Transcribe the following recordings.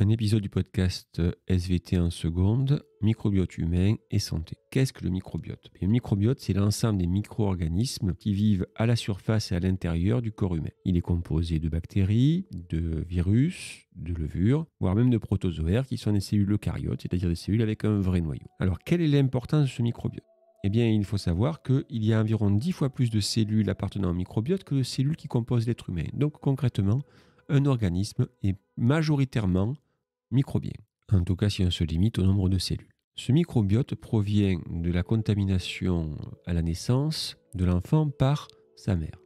Un épisode du podcast SVT en seconde, microbiote humain et santé. Qu'est-ce que le microbiote? Le microbiote, c'est l'ensemble des micro-organismes qui vivent à la surface et à l'intérieur du corps humain. Il est composé de bactéries, de virus, de levures, voire même de protozoaires qui sont des cellules eucaryotes, c'est-à-dire des cellules avec un vrai noyau. Alors, quelle est l'importance de ce microbiote? Eh bien, il faut savoir qu'il y a environ 10 fois plus de cellules appartenant au microbiote que de cellules qui composent l'être humain. Donc, concrètement, un organisme est majoritairement microbien, en tout cas si on se limite au nombre de cellules. Ce microbiote provient de la contamination à la naissance de l'enfant par sa mère.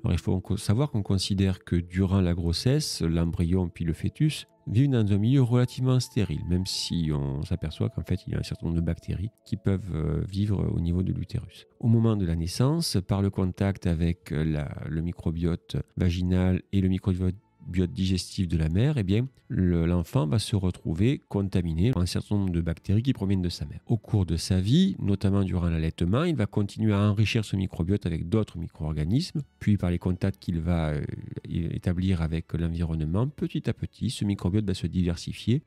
Alors il faut savoir qu'on considère que durant la grossesse, l'embryon puis le fœtus vivent dans un milieu relativement stérile, même si on s'aperçoit qu'en fait il y a un certain nombre de bactéries qui peuvent vivre au niveau de l'utérus. Au moment de la naissance, par le contact avec le microbiote vaginal et le microbiote digestif de la mère, eh bien, l'enfant va se retrouver contaminé par un certain nombre de bactéries qui proviennent de sa mère. Au cours de sa vie, notamment durant l'allaitement, il va continuer à enrichir ce microbiote avec d'autres micro-organismes, puis par les contacts qu'il va établir avec l'environnement, petit à petit, ce microbiote va se diversifier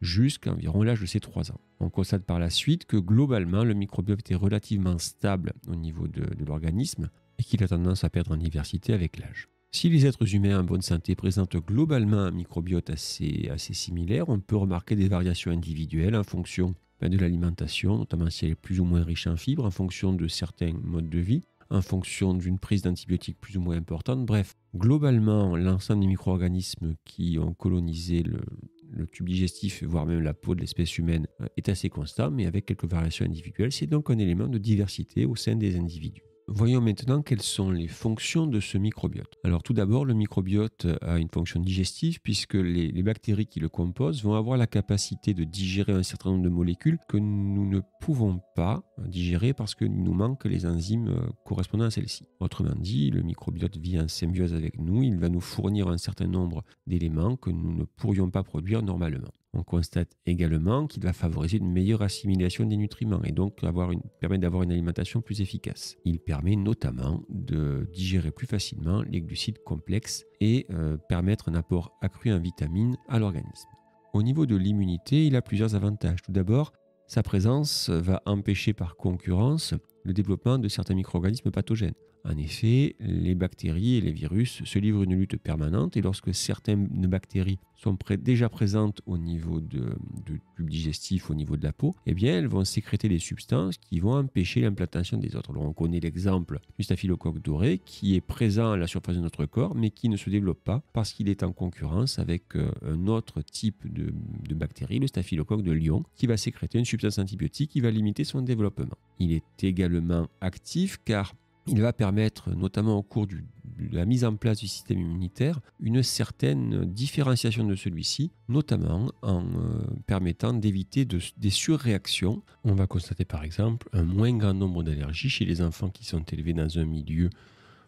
jusqu'à environ l'âge de ses 3 ans. On constate par la suite que globalement, le microbiote est relativement stable au niveau de l'organisme et qu'il a tendance à perdre en diversité avec l'âge. Si les êtres humains en bonne santé présentent globalement un microbiote assez similaire, on peut remarquer des variations individuelles en fonction de l'alimentation, notamment si elle est plus ou moins riche en fibres, en fonction de certains modes de vie, en fonction d'une prise d'antibiotiques plus ou moins importante. Bref, globalement, l'ensemble des micro-organismes qui ont colonisé le tube digestif, voire même la peau de l'espèce humaine, est assez constant, mais avec quelques variations individuelles. C'est donc un élément de diversité au sein des individus. Voyons maintenant quelles sont les fonctions de ce microbiote. Alors tout d'abord, le microbiote a une fonction digestive puisque les bactéries qui le composent vont avoir la capacité de digérer un certain nombre de molécules que nous ne pouvons pas digérer parce qu'il nous manque les enzymes correspondant à celles-ci. Autrement dit, le microbiote vit en symbiose avec nous, il va nous fournir un certain nombre d'éléments que nous ne pourrions pas produire normalement. On constate également qu'il va favoriser une meilleure assimilation des nutriments et donc permettre d'avoir une alimentation plus efficace. Il permet notamment de digérer plus facilement les glucides complexes et permettre un apport accru en vitamines à l'organisme. Au niveau de l'immunité, il a plusieurs avantages. Tout d'abord, sa présence va empêcher par concurrence le développement de certains micro-organismes pathogènes. En effet, les bactéries et les virus se livrent une lutte permanente et lorsque certaines bactéries sont déjà présentes au niveau du tube digestif, au niveau de la peau, eh bien, elles vont sécréter des substances qui vont empêcher l'implantation des autres. Alors, on connaît l'exemple du staphylocoque doré qui est présent à la surface de notre corps mais qui ne se développe pas parce qu'il est en concurrence avec un autre type de bactérie, le staphylocoque de lion, qui va sécréter une substance antibiotique qui va limiter son développement. Il est également actif car il va permettre, notamment au cours de la mise en place du système immunitaire, une certaine différenciation de celui-ci, notamment en permettant d'éviter des surréactions. On va constater par exemple un moins grand nombre d'allergies chez les enfants qui sont élevés dans un milieu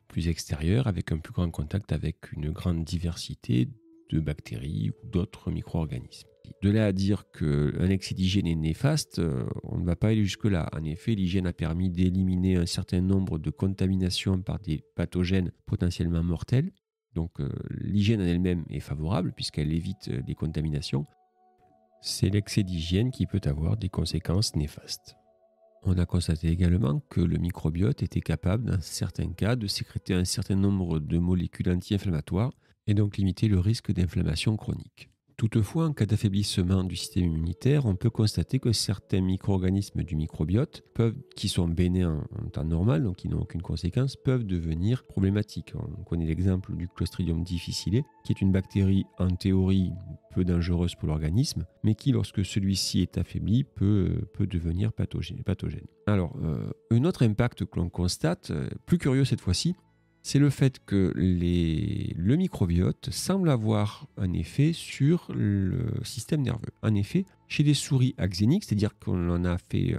plus extérieur, avec un plus grand contact avec une grande diversité de bactéries ou d'autres micro-organismes. De là à dire qu'un excès d'hygiène est néfaste, on ne va pas aller jusque-là. En effet, l'hygiène a permis d'éliminer un certain nombre de contaminations par des pathogènes potentiellement mortels. Donc l'hygiène en elle-même est favorable puisqu'elle évite les contaminations. C'est l'excès d'hygiène qui peut avoir des conséquences néfastes. On a constaté également que le microbiote était capable, dans certains cas, de sécréter un certain nombre de molécules anti-inflammatoires et donc limiter le risque d'inflammation chronique. Toutefois, en cas d'affaiblissement du système immunitaire, on peut constater que certains micro-organismes du microbiote, qui sont bénins en temps normal, donc qui n'ont aucune conséquence, peuvent devenir problématiques. On connaît l'exemple du Clostridium difficile, qui est une bactérie en théorie peu dangereuse pour l'organisme, mais qui, lorsque celui-ci est affaibli, peut devenir pathogène. Alors, un autre impact que l'on constate, plus curieux cette fois-ci, c'est le fait que le microbiote semble avoir un effet sur le système nerveux. En effet, chez des souris axéniques, c'est-à-dire qu'on en a fait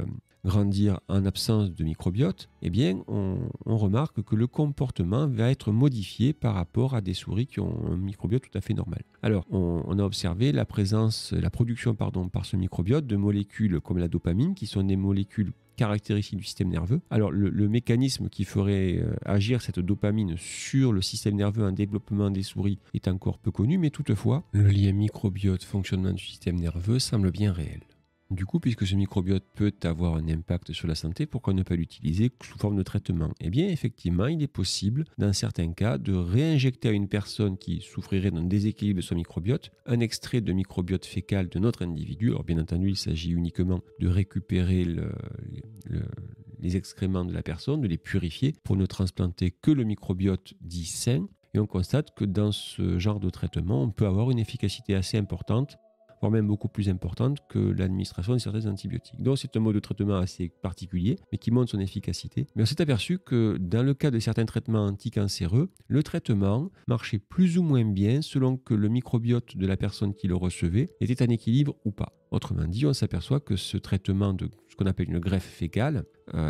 grandir en absence de microbiote, eh bien, on remarque que le comportement va être modifié par rapport à des souris qui ont un microbiote tout à fait normal. Alors, on a observé la production par ce microbiote de molécules comme la dopamine, qui sont des molécules caractéristiques du système nerveux. Alors, le mécanisme qui ferait agir cette dopamine sur le système nerveux en développement des souris est encore peu connu, mais toutefois, le lien microbiote-fonctionnement du système nerveux semble bien réel. Du coup, puisque ce microbiote peut avoir un impact sur la santé, pourquoi ne pas l'utiliser sous forme de traitement? Eh bien, effectivement, il est possible, dans certains cas, de réinjecter à une personne qui souffrirait d'un déséquilibre de son microbiote un extrait de microbiote fécal de notre individu. Alors, bien entendu, il s'agit uniquement de récupérer les excréments de la personne, de les purifier pour ne transplanter que le microbiote dit sain. Et on constate que dans ce genre de traitement, on peut avoir une efficacité assez importante, voire même beaucoup plus importante que l'administration de certains antibiotiques. Donc c'est un mode de traitement assez particulier, mais qui montre son efficacité. Mais on s'est aperçu que dans le cas de certains traitements anticancéreux, le traitement marchait plus ou moins bien selon que le microbiote de la personne qui le recevait était en équilibre ou pas. Autrement dit, on s'aperçoit que ce traitement de ce qu'on appelle une greffe fécale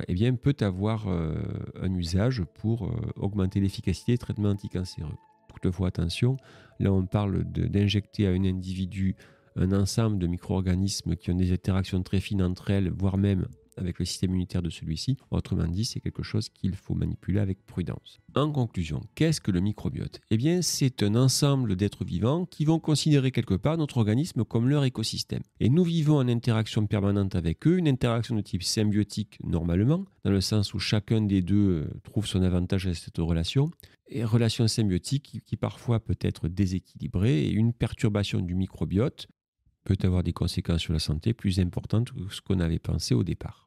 eh bien, peut avoir un usage pour augmenter l'efficacité des traitements anticancéreux. Toutefois, attention, là on parle d'injecter à un individu un ensemble de micro-organismes qui ont des interactions très fines entre elles, voire même avec le système immunitaire de celui-ci. Autrement dit, c'est quelque chose qu'il faut manipuler avec prudence. En conclusion, qu'est-ce que le microbiote? Eh bien, c'est un ensemble d'êtres vivants qui vont considérer quelque part notre organisme comme leur écosystème. Et nous vivons en interaction permanente avec eux, une interaction de type symbiotique normalement, dans le sens où chacun des deux trouve son avantage à cette relation, et relation symbiotique qui parfois peut être déséquilibrée, et une perturbation du microbiote peut avoir des conséquences sur la santé plus importantes que ce qu'on avait pensé au départ.